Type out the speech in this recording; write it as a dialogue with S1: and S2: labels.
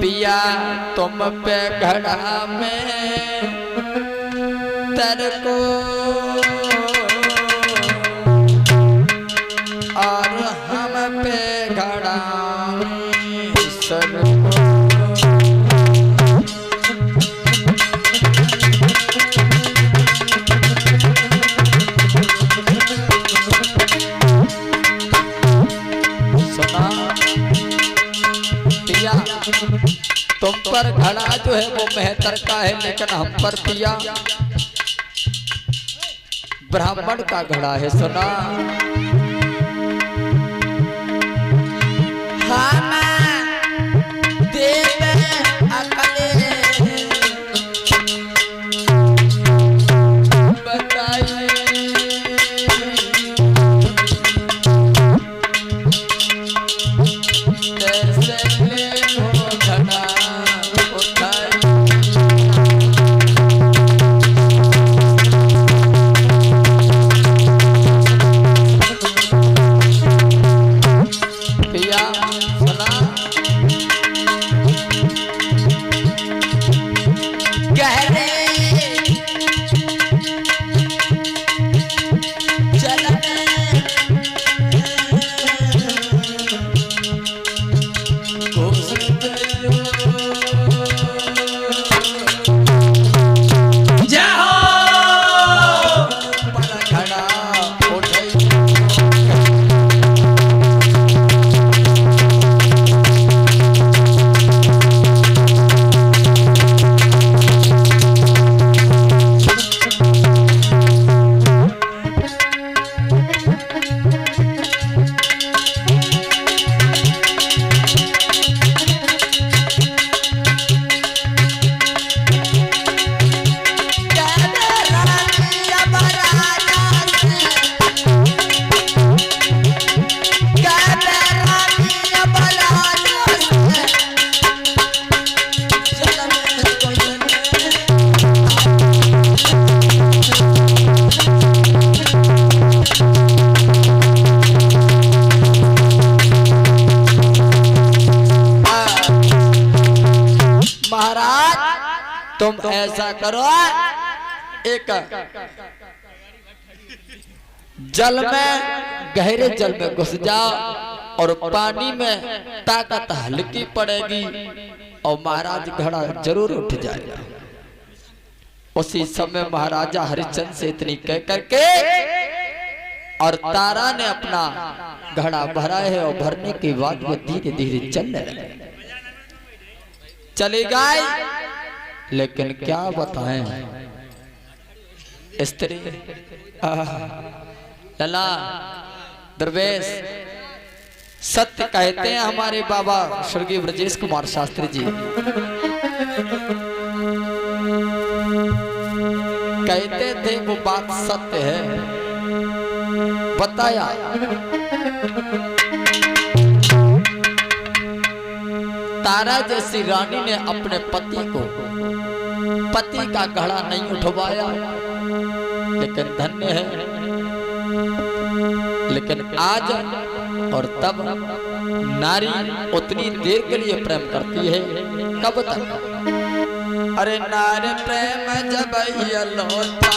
S1: पिया तुम पे घड़ा में तर को और हम पे घड़ा में सर को। सुना पिया तुम पर घड़ा जो है वो मेहतर का है, लेकिन हम पर पिया ब्राह्मण का घड़ा है। सुना हम देव अकले बताइए तुम ऐसा करो, एक जल में गहरे जल में घुस जाओ और पानी में ताकत हल्की पड़ेगी और महाराज घड़ा जरूर उठ जाएगा। उसी समय महाराजा हरिश्चंद्र से इतनी कह करके और तारा ने अपना घड़ा भरा है और भरने के बाद वो धीरे धीरे चलने लगे। चली गई, लेकिन क्या बताएं स्त्री लला दरवेश सत्य कहते हैं हमारे बाबा स्वर्गीय ब्रजेश कुमार शास्त्री जी कहते थे, वो बात सत्य है। बताया तारा जैसी रानी ने अपने पति का घड़ा नहीं उठवाया, लेकिन धन्य है। लेकिन आज और तब नारी उतनी देर के लिए प्रेम करती है, कब तक? अरे नारी प्रेम जब ये लोटा